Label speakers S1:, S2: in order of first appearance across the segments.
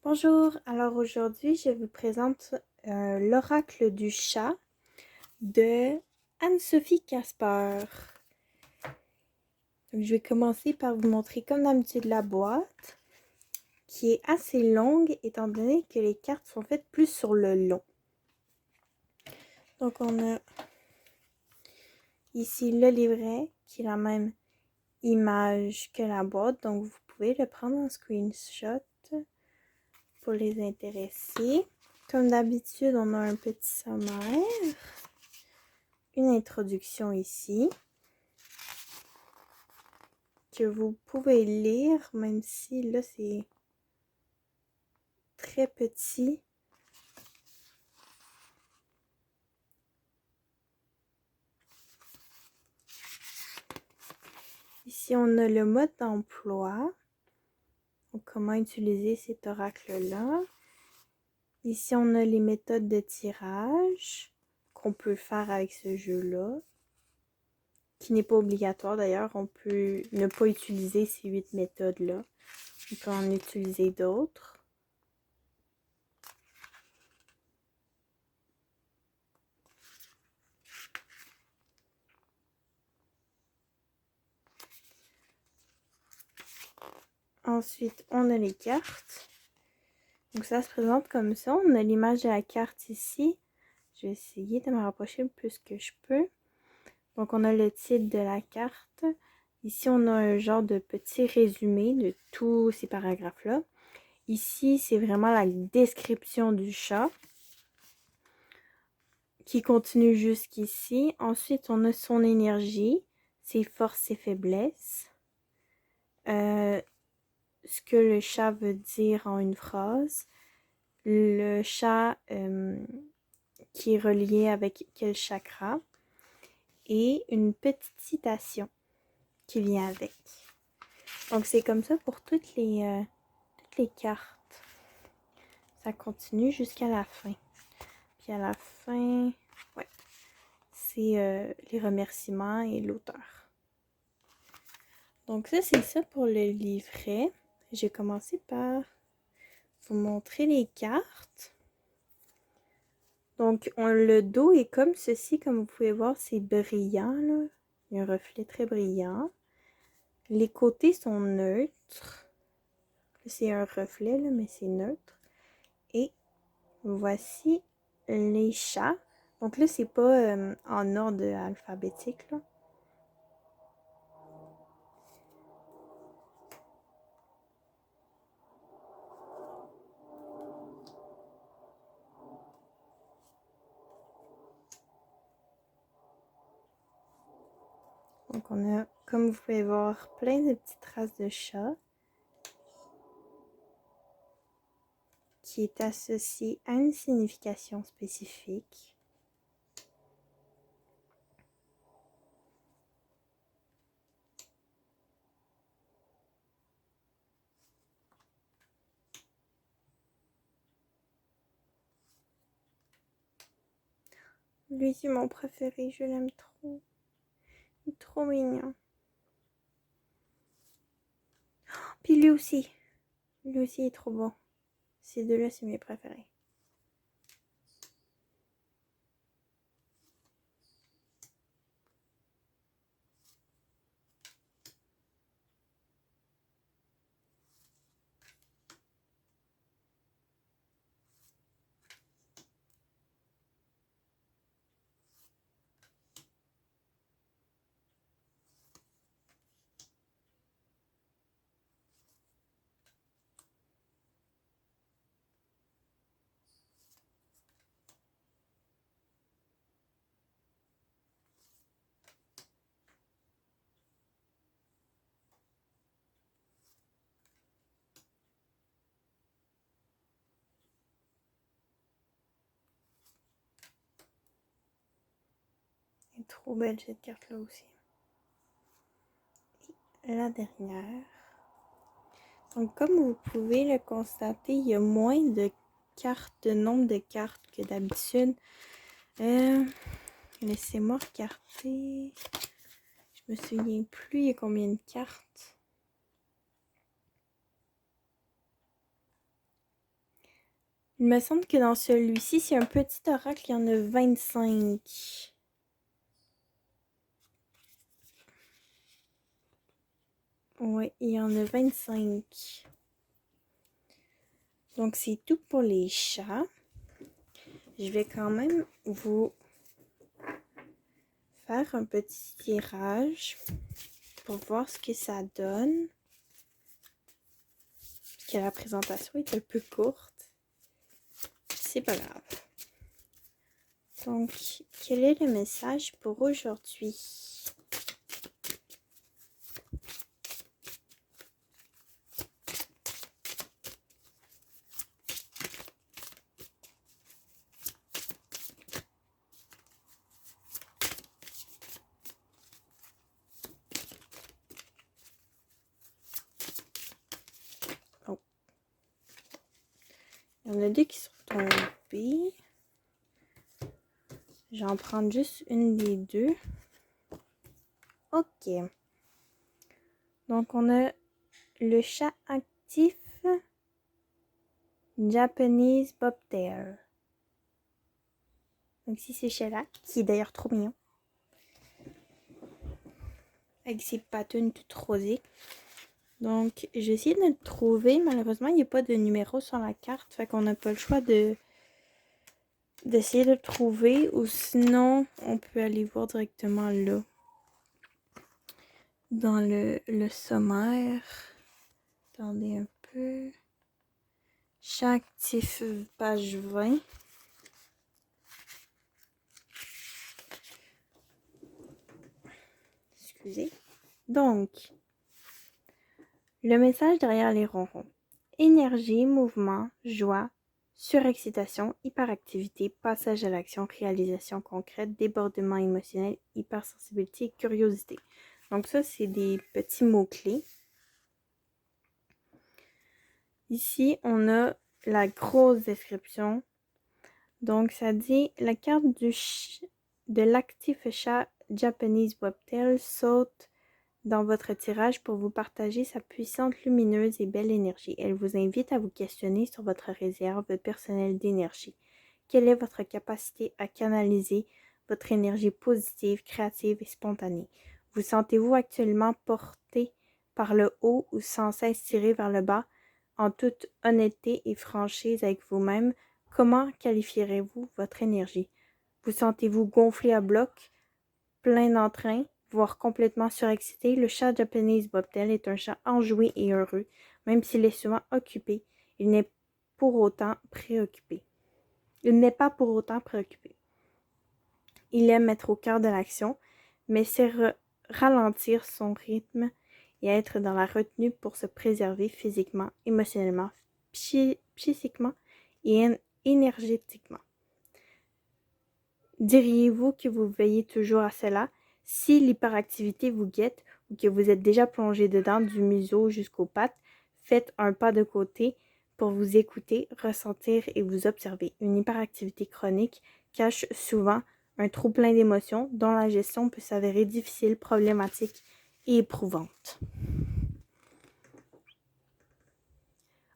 S1: Bonjour, alors aujourd'hui je vous présente l'oracle du chat de Anne-Sophie Casper. Donc, je vais commencer par vous montrer comme d'habitude la boîte qui est assez longue étant donné que les cartes sont faites plus sur le long. Donc on a ici le livret qui est la même image que la boîte, donc vous pouvez le prendre en screenshot pour les intéresser. Comme d'habitude, on a un petit sommaire, une introduction ici, que vous pouvez lire, même si là c'est très petit. Ici, on a le mode d'emploi, donc comment utiliser cet oracle-là. Ici, on a les méthodes de tirage qu'on peut faire avec ce jeu-là, qui n'est pas obligatoire d'ailleurs. On peut ne pas utiliser ces 8 méthodes-là. On peut en utiliser d'autres. Ensuite, on a les cartes. Donc ça se présente comme ça. On a l'image de la carte ici. Je vais essayer de me rapprocher le plus que je peux. Donc on a le titre de la carte. Ici, on a un genre de petit résumé de tous ces paragraphes-là. Ici, c'est vraiment la description du chat qui continue jusqu'ici. Ensuite, on a son énergie, ses forces et faiblesses. Ce que le chat veut dire en une phrase. Le chat qui est relié avec quel chakra. Et une petite citation qui vient avec. Donc c'est comme ça pour toutes les cartes. Ça continue jusqu'à la fin. Puis à la fin, ouais, c'est les remerciements et l'auteur. Donc ça, c'est ça pour le livret. J'ai commencé par vous montrer les cartes. Donc le dos est comme ceci, comme vous pouvez voir, c'est brillant, là. Il y a un reflet très brillant. Les côtés sont neutres. C'est un reflet, là, mais c'est neutre. Et voici les chats. Donc là, c'est pas en ordre alphabétique, là. Donc on a, comme vous pouvez voir, plein de petites traces de chat qui est associée à une signification spécifique. Lui, c'est mon préféré, je l'aime trop. Il est trop mignon. Puis lui aussi. Lui aussi est trop beau. Ces deux-là, c'est mes préférés. Elle est trop belle cette carte-là aussi. Et la dernière. Donc, comme vous pouvez le constater, il y a moins de cartes, de nombre de cartes que d'habitude. Laissez-moi regarder. Je me souviens plus, il y a combien de cartes. Il me semble que dans celui-ci, c'est un petit oracle, il y en a 25. Oui, il y en a 25. Donc, c'est tout pour les chats. Je vais quand même vous faire un petit tirage pour voir ce que ça donne. Parce que la présentation est un peu courte. C'est pas grave. Donc, quel est le message pour aujourd'hui? Oh. Il y en a deux qui sont tombés. Je vais en prendre juste une des deux. Ok. Donc, on a le chat actif Japanese Bobtail. Donc, c'est ce chat-là, qui est d'ailleurs trop mignon. Avec ses patounes toutes rosées. Donc, j'ai essayé de le trouver. Malheureusement, il n'y a pas de numéro sur la carte. Fait qu'on n'a pas le choix d'essayer de le trouver. Ou sinon, on peut aller voir directement là. Dans le sommaire. Attendez un peu. Chat actif, page 20. Excusez. Donc, le message derrière les ronrons. Énergie, mouvement, joie, surexcitation, hyperactivité, passage à l'action, réalisation concrète, débordement émotionnel, hypersensibilité et curiosité. Donc ça, c'est des petits mots-clés. Ici, on a la grosse description. Donc, ça dit la carte de l'actif chat Japanese Bobtail saute dans votre tirage pour vous partager sa puissante, lumineuse et belle énergie. Elle vous invite à vous questionner sur votre réserve personnelle d'énergie. Quelle est votre capacité à canaliser votre énergie positive, créative et spontanée? Vous sentez-vous actuellement porté par le haut ou sans cesse tiré vers le bas? En toute honnêteté et franchise avec vous-même, comment qualifierez-vous votre énergie? Vous sentez-vous gonflé à bloc, plein d'entrain, voire complètement surexcité? Le chat Japanese Bobtail est un chat enjoué et heureux, même s'il est souvent occupé. Il n'est pour autant préoccupé. Il n'est pas pour autant préoccupé. Il aime être au cœur de l'action, mais sait ralentir son rythme et être dans la retenue pour se préserver physiquement, émotionnellement, psychiquement et énergétiquement. Diriez-vous que vous veillez toujours à cela? Si l'hyperactivité vous guette ou que vous êtes déjà plongé dedans du museau jusqu'aux pattes, faites un pas de côté pour vous écouter, ressentir et vous observer. Une hyperactivité chronique cache souvent un trop plein d'émotions dont la gestion peut s'avérer difficile, problématique et éprouvante.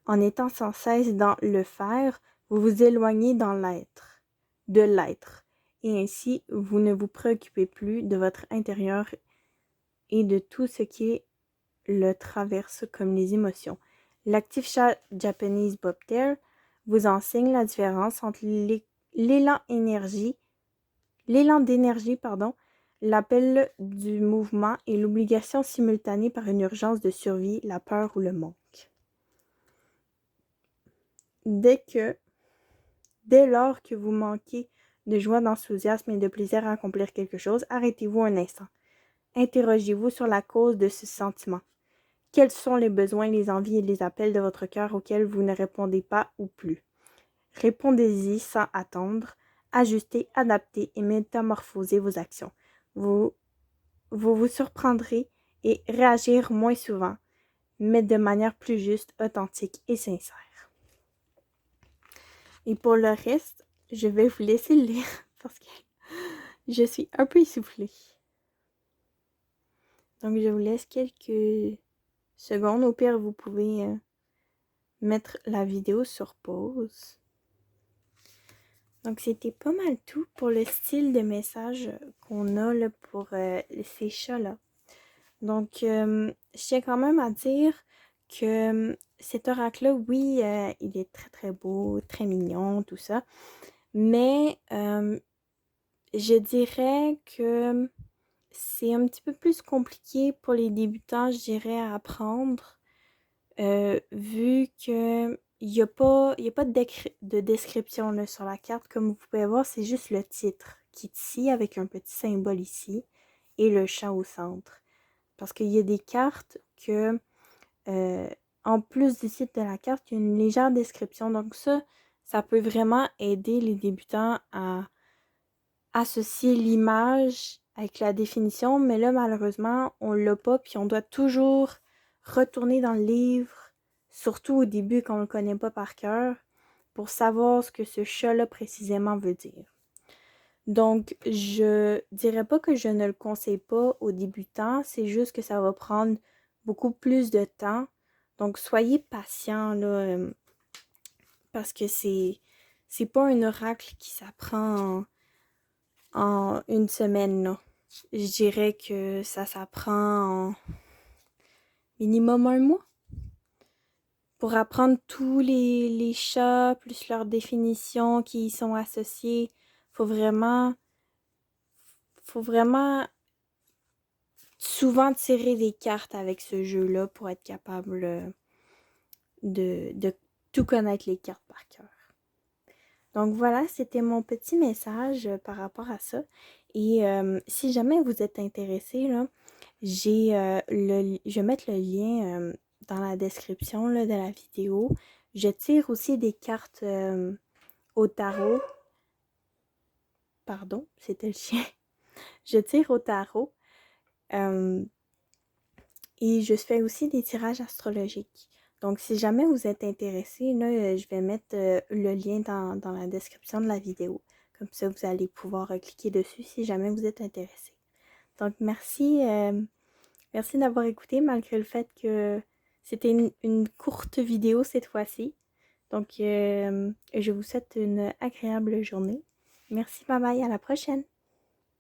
S1: En étant sans cesse dans le faire, vous vous éloignez de l'être. Et ainsi, vous ne vous préoccupez plus de votre intérieur et de tout ce qui le traverse comme les émotions. L'actif chat Japanese Bobtail vous enseigne la différence entre l'élan d'énergie, l'appel du mouvement et l'obligation simultanée par une urgence de survie, la peur ou le manque. Dès lors que vous manquez de joie, d'enthousiasme et de plaisir à accomplir quelque chose, arrêtez-vous un instant. Interrogez-vous sur la cause de ce sentiment. Quels sont les besoins, les envies et les appels de votre cœur auxquels vous ne répondez pas ou plus? Répondez-y sans attendre. Ajustez, adaptez et métamorphosez vos actions. Vous vous surprendrez et réagir moins souvent, mais de manière plus juste, authentique et sincère. Et pour le reste, je vais vous laisser le lire parce que je suis un peu essoufflée. Donc, je vous laisse quelques secondes. Au pire, vous pouvez mettre la vidéo sur pause. Donc, c'était pas mal tout pour le style de message qu'on a là, pour ces chats-là. Donc, je tiens quand même à dire que cet oracle-là, oui, il est très très beau, très mignon, tout ça. Mais je dirais que c'est un petit peu plus compliqué pour les débutants, je dirais, à apprendre, vu que il y a pas de description là, sur la carte. Comme vous pouvez voir, c'est juste le titre qui est ici avec un petit symbole ici et le chat au centre. Parce qu'il y a des cartes que, en plus du titre de la carte, il y a une légère description. Donc ça peut vraiment aider les débutants à associer l'image avec la définition. Mais là, malheureusement, on l'a pas, puis on doit toujours retourner dans le livre, surtout au début quand on le connaît pas par cœur, pour savoir ce que ce chat-là précisément veut dire. Donc, je dirais pas que je ne le conseille pas aux débutants, c'est juste que ça va prendre beaucoup plus de temps. Donc, soyez patient là, parce que c'est pas un oracle qui s'apprend en une semaine là. Je dirais que ça s'apprend en minimum un mois. Pour apprendre tous les chats, plus leurs définitions qui y sont associées, faut vraiment, faut vraiment souvent tirer des cartes avec ce jeu-là pour être capable de tout connaître les cartes par cœur. Donc voilà, c'était mon petit message par rapport à ça. Et si jamais vous êtes intéressé, là, je vais mettre le lien dans la description là, de la vidéo. Je tire aussi des cartes au tarot. Pardon, c'était le chien. Je tire au tarot. Et je fais aussi des tirages astrologiques. Donc, si jamais vous êtes intéressé, là, je vais mettre le lien dans la description de la vidéo. Comme ça, vous allez pouvoir cliquer dessus si jamais vous êtes intéressé. Donc, merci d'avoir écouté malgré le fait que c'était une courte vidéo cette fois-ci. Donc, je vous souhaite une agréable journée. Merci, bye bye, à la prochaine!